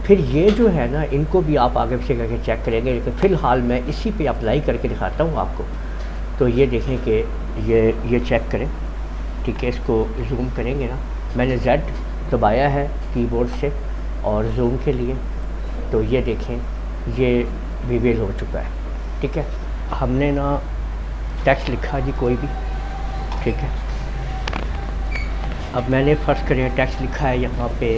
फिर ये जो है ना, इनको भी आप आगे पीछे करके चेक करेंगे, लेकिन फ़िलहाल मैं इसी पे अप्लाई करके दिखाता हूँ आपको। तो ये देखें कि ये चेक करें, ठीक है। इसको ज़ूम करेंगे ना, मैंने Z दबाया है कीबोर्ड से और ज़ूम के लिए, तो ये देखें ये रिवील हो चुका है, ठीक है। हमने ना टेक्स्ट लिखा जी कोई भी, ठीक है। अब मैंने फ़र्ज़ करें टेक्स्ट लिखा है यहाँ पे,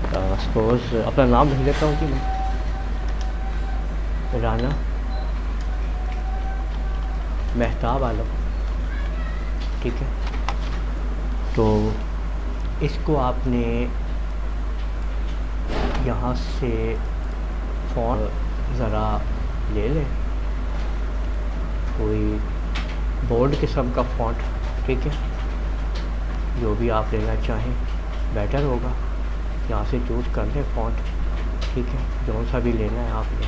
सपोज़ अपना नाम लिख देता हूँ कि मैं राना मेहताब आलम, ठीक है। तो इसको आपने यहाँ से फ़ॉन्ट ज़रा ले लें, कोई बोल्ड किस्म का फ़ॉन्ट, ठीक है, जो भी आप लेना चाहें बेटर होगा। यहाँ से चूज़ कर लें फ़ॉन्ट, ठीक है, जो सा भी लेना है आपने,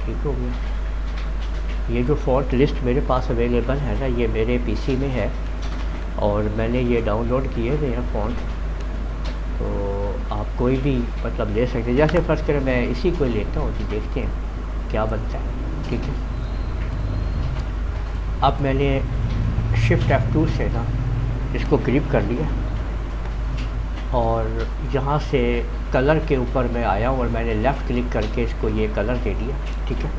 ठीक हो गया। ये जो फ़ॉन्ट लिस्ट मेरे पास अवेलेबल है ना, ये मेरे पीसी में है और मैंने ये डाउनलोड किए हुए हैं फ़ॉन्ट, तो आप कोई भी मतलब ले सकते हैं। जैसे फ़र्ज़ करें मैं इसी को लेता हूँ कि देखते हैं क्या बनता है, ठीक है। अब मैंने शिफ्ट F2 से ना इसको ग्रिप कर लिया और यहाँ से कलर के ऊपर मैं आया हूँ और मैंने लेफ़्ट क्लिक करके इसको ये कलर दे दिया, ठीक है।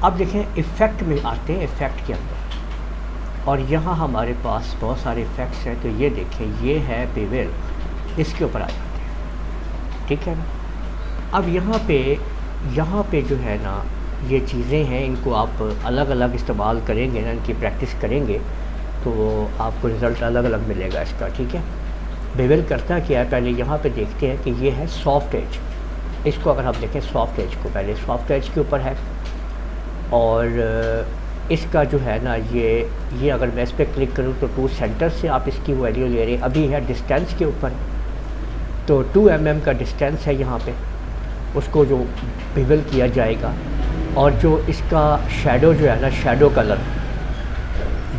अब देखें इफ़ेक्ट में आते हैं, इफ़ेक्ट के अंदर, और यहाँ हमारे पास बहुत सारे इफ़ेक्ट्स हैं। तो ये देखें, ये है बेवेल, इसके ऊपर आ जाते हैं, ठीक है ना। अब यहाँ पे जो है ना ये चीज़ें हैं, इनको आप अलग अलग इस्तेमाल करेंगे ना, इनकी प्रैक्टिस करेंगे तो आपको रिज़ल्ट अलग अलग मिलेगा इसका, ठीक है। बेवेल करता क्या है, पहले यहाँ पे देखते हैं कि ये है सॉफ्ट एज। इसको अगर हम देखें सॉफ्ट एज को, पहले सॉफ्ट एज के ऊपर है और इसका जो है ना ये अगर मैं इस पर क्लिक करूँ तो 2 सेंटर से आप इसकी वैल्यू ले रहे हैं। अभी है डिस्टेंस के ऊपर, तो 2 mm का डिस्टेंस है यहाँ पे, उसको जो बेवेल किया जाएगा। और जो इसका शेडो जो है ना, शेडो कलर,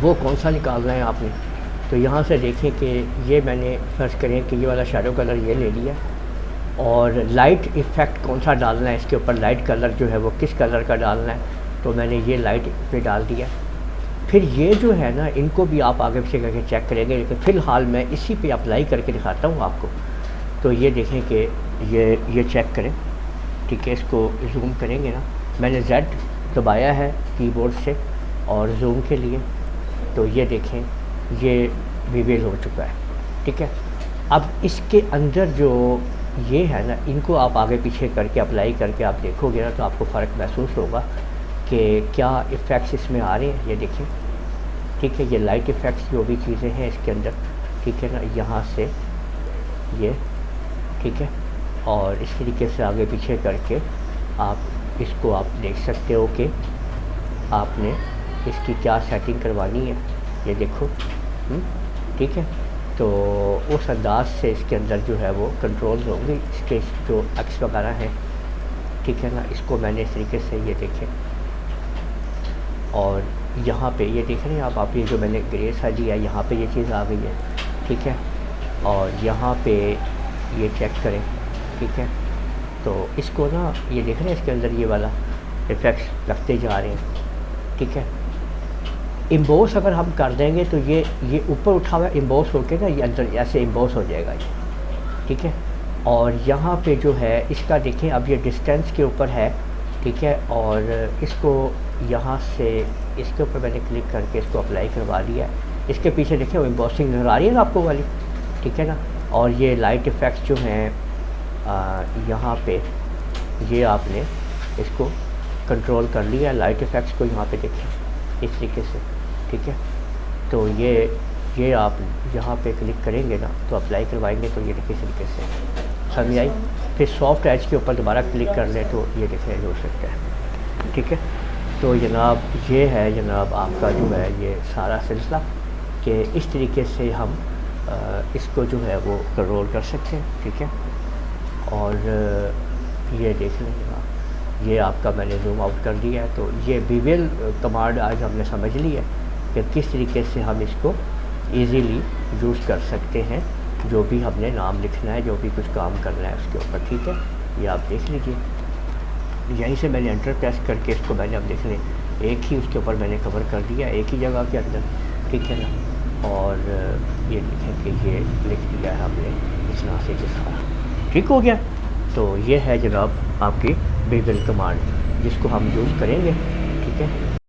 वो कौन सा निकालना है आपने, तो यहाँ से देखें कि ये मैंने फ़र्ज़ करें कि ये वाला शेडो कलर ये ले लिया। और लाइट इफ़ेक्ट कौन सा डालना है इसके ऊपर, लाइट कलर जो है वो किस कलर का डालना है, तो मैंने ये लाइट पे डाल दिया। फिर ये जो है ना, इनको भी आप आगे पीछे करके चेक करेंगे, लेकिन फ़िलहाल मैं इसी पे अप्लाई करके दिखाता हूँ आपको। तो ये देखें कि ये चेक करें, ठीक है। इसको ज़ूम करेंगे ना, मैंने Z दबाया है कीबोर्ड से और ज़ूम के लिए, तो ये देखें ये रिवील हो चुका है, ठीक है। अब इसके अंदर जो ये है ना, इनको आप आगे पीछे करके अप्लाई करके आप देखोगे ना, तो आपको फ़र्क महसूस होगा कि क्या इफ़ेक्ट्स इसमें आ रहे हैं। ये देखें, ठीक है, ये लाइट इफ़ेक्ट्स जो भी चीज़ें हैं इसके अंदर, ठीक है ना, यहाँ से ये, ठीक है। और इस तरीके से आगे पीछे करके आप इसको आप देख सकते हो कि आपने इसकी क्या सेटिंग करवानी है। ये देखो, ठीक है। तो उस अंदाज से इसके अंदर जो है वो कंट्रोल होंगे, इसके जो एक्स वगैरह हैं, ठीक है ना। इसको मैंने इस तरीके से ये देखें, और यहाँ पे ये देख रहे हैं आप ये जो मैंने ग्रे सा दिया है, यहाँ पे ये चीज़ आ गई है, ठीक है। और यहाँ पे ये चेक करें, ठीक है। तो इसको ना ये देख रहे हैं इसके अंदर ये वाला इफ़ेक्ट्स लगते जा रहे हैं, ठीक है। इम्बोस अगर हम कर देंगे तो ये ऊपर उठा हुआ इम्बोस होके ना ये अंदर ऐसे इम्बोस हो जाएगा ये, ठीक है। और यहाँ पे जो है इसका देखें, अब ये डिस्टेंस के ऊपर है, ठीक है। और इसको यहाँ से इसके ऊपर मैंने क्लिक करके इसको अप्लाई करवा लिया है। इसके पीछे देखें वो एम्बॉसिंग नज़र आ रही है ना आपको वाली, ठीक है ना। और ये लाइट इफ़ेक्ट्स जो हैं यहाँ पे, ये आपने इसको कंट्रोल कर लिया लाइट इफ़ेक्ट्स को, यहाँ पे देखें इस तरीके से, ठीक है। तो ये आप यहाँ पे क्लिक करेंगे ना तो अप्लाई करवाएंगे तो ये देखिए इस तरीके से समझ आई। फिर सॉफ्ट एज के ऊपर दोबारा क्लिक कर लें तो ये देखिए हो सकता है, ठीक है। तो जनाब ये है जनाब आपका जो है ये सारा सिलसिला कि इस तरीके से हम इसको जो है वो कंट्रोल कर सकते हैं, ठीक है। और ये देख लें जनाब, ये आपका मैंने जूम आउट कर दिया है। तो ये बेवेल कमांड आज हमने समझ ली है कि किस तरीके से हम इसको इजीली यूज़ कर सकते हैं जो भी हमने नाम लिखना है, जो भी कुछ काम करना है उसके ऊपर, ठीक है। ये आप देख लीजिए, यहीं से मैंने एंटर प्रेस करके इसको मैंने अब देख लें एक ही उसके ऊपर मैंने कवर कर दिया, एक ही जगह के अंदर, ठीक है ना। और ये लिखें कि ये लिख दिया है हमने इस तरह से सारा, ठीक हो गया। तो ये है जनाब आपकी बिगल कमांड, जिसको हम यूज़ करेंगे, ठीक है।